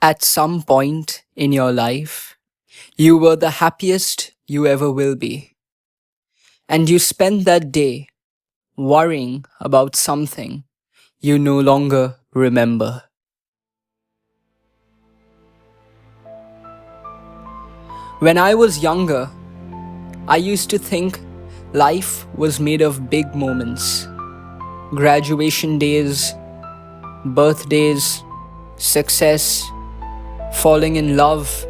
At some point in your life, you were the happiest you ever will be. And you spent that day worrying about something you no longer remember. When I was younger, I used to think life was made of big moments. Graduation days, birthdays, success, falling in love.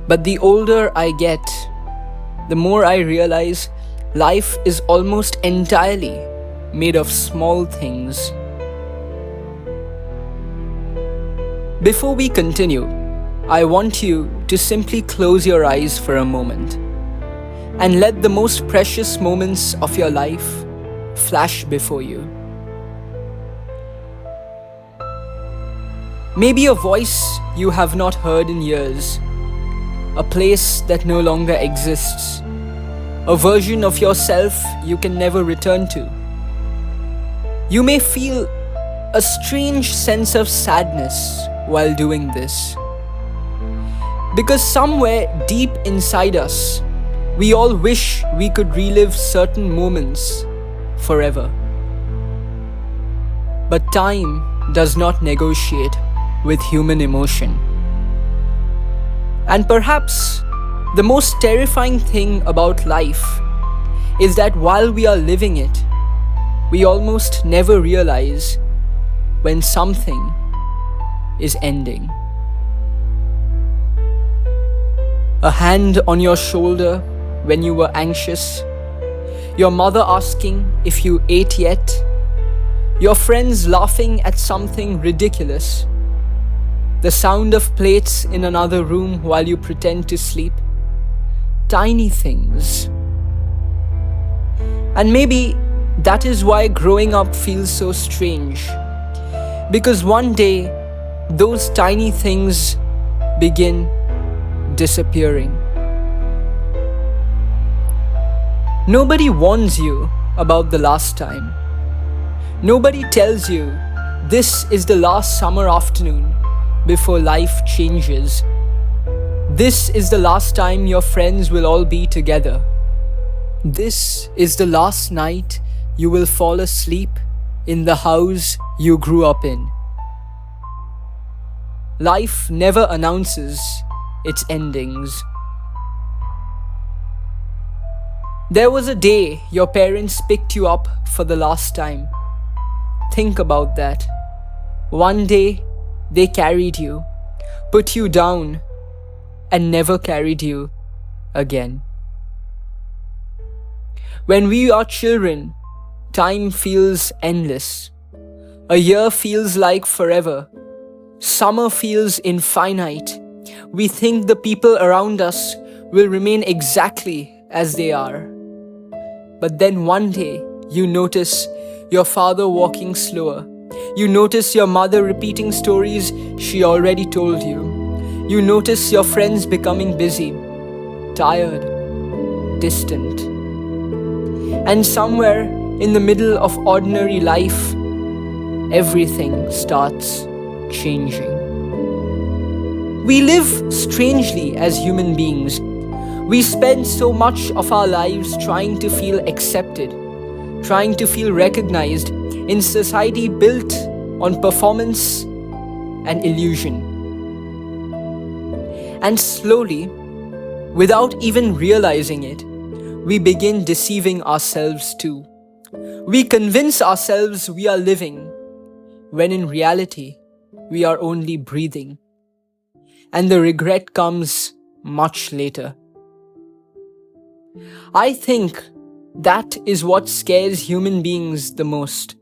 But the older I get, the more I realize life is almost entirely made of small things. Before we continue, I want you to simply close your eyes for a moment and let the most precious moments of your life flash before you. Maybe a voice you have not heard in years, a place that no longer exists, a version of yourself you can never return to. You may feel a strange sense of sadness while doing this, because somewhere deep inside us, we all wish we could relive certain moments forever. But time does not negotiate with human emotion. And perhaps the most terrifying thing about life is that while we are living it, we almost never realize when something is ending. A hand on your shoulder when you were anxious, your mother asking if you ate yet, your friends laughing at something ridiculous, the sound of plates in another room while you pretend to sleep. Tiny things. And maybe that is why growing up feels so strange. Because one day, those tiny things begin disappearing. Nobody warns you about the last time. Nobody tells you this is the last summer afternoon before life changes. This is the last time your friends will all be together. This is the last night you will fall asleep in the house you grew up in. Life never announces its endings. There was a day your parents picked you up for the last time. Think about that. One day they carried you, put you down, and never carried you again. When we are children, time feels endless. A year feels like forever. Summer feels infinite. We think the people around us will remain exactly as they are. But then one day, you notice your father walking slower. You notice your mother repeating stories she already told you. You notice your friends becoming busy, tired, distant. And somewhere in the middle of ordinary life, everything starts changing. We live strangely as human beings. We spend so much of our lives trying to feel accepted, trying to feel recognized in society built on performance and illusion. And slowly, without even realizing it, we begin deceiving ourselves too. We convince ourselves we are living, when in reality, we are only breathing. And the regret comes much later. I think that is what scares human beings the most.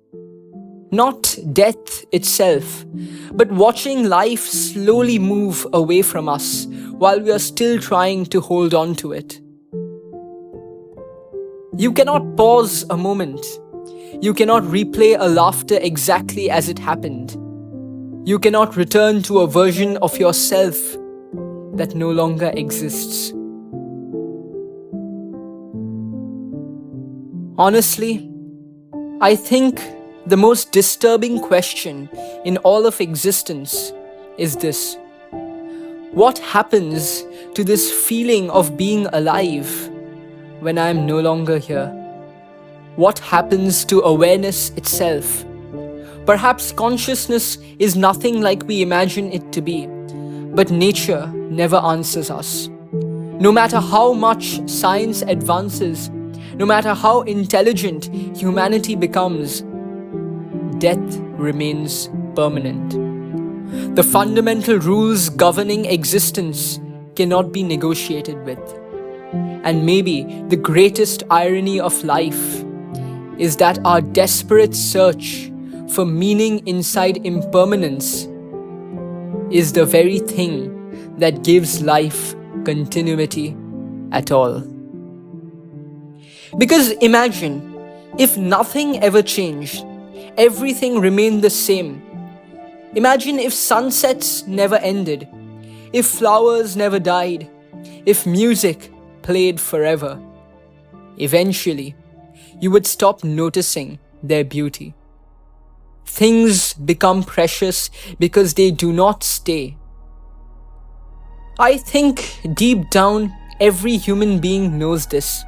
Not death itself, but watching life slowly move away from us while we are still trying to hold on to it. You cannot pause a moment. You cannot replay a laughter exactly as it happened. You cannot return to a version of yourself that no longer exists. Honestly, I think the most disturbing question in all of existence is this: what happens to this feeling of being alive when I am no longer here? What happens to awareness itself? Perhaps consciousness is nothing like we imagine it to be, but nature never answers us. No matter how much science advances, no matter how intelligent humanity becomes, death remains permanent. The fundamental rules governing existence cannot be negotiated with. And maybe the greatest irony of life is that our desperate search for meaning inside impermanence is the very thing that gives life continuity at all. Because imagine if nothing ever changed, everything remained the same. Imagine if sunsets never ended, if flowers never died, if music played forever. Eventually, you would stop noticing their beauty. Things become precious because they do not stay. I think deep down, every human being knows this.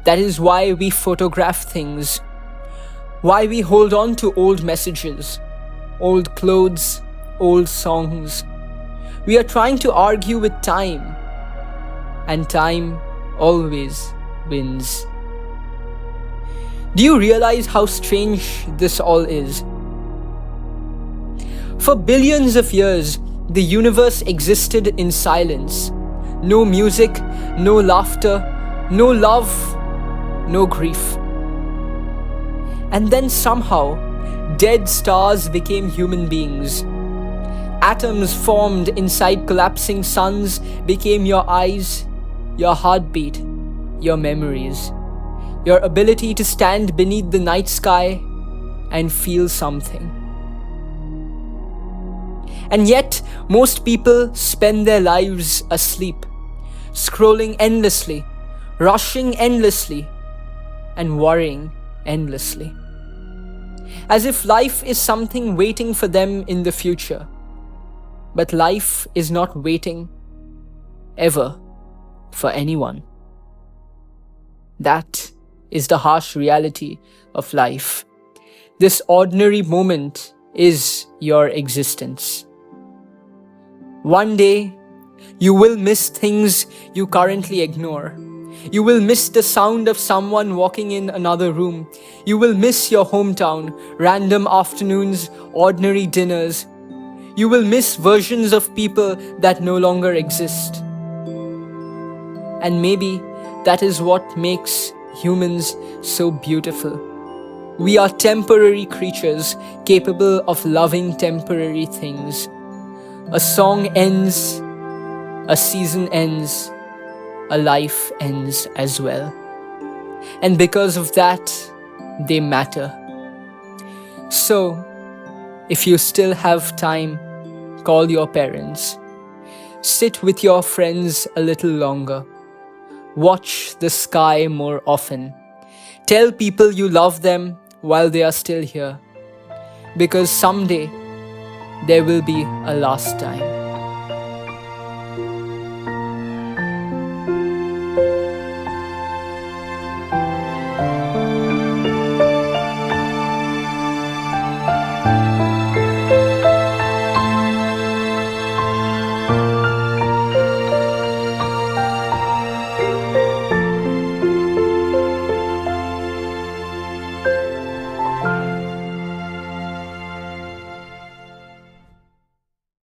That is why we photograph things, why we hold on to old messages, old clothes, old songs. We are trying to argue with time, and time always wins. Do you realize how strange this all is? For billions of years, the universe existed in silence. No music, no laughter, no love, no grief. And then somehow, dead stars became human beings. Atoms formed inside collapsing suns became your eyes, your heartbeat, your memories, your ability to stand beneath the night sky and feel something. And yet, most people spend their lives asleep, scrolling endlessly, rushing endlessly, and worrying endlessly. As if life is something waiting for them in the future. But life is not waiting ever for anyone. That is the harsh reality of life. This ordinary moment is your existence. One day, you will miss things you currently ignore. You will miss the sound of someone walking in another room. You will miss your hometown, random afternoons, ordinary dinners. You will miss versions of people that no longer exist. And maybe that is what makes humans so beautiful. We are temporary creatures capable of loving temporary things. A song ends, a season ends, a life ends as well. And because of that, they matter. So, if you still have time, call your parents. Sit with your friends a little longer. Watch the sky more often. Tell people you love them while they are still here. Because someday, there will be a last time.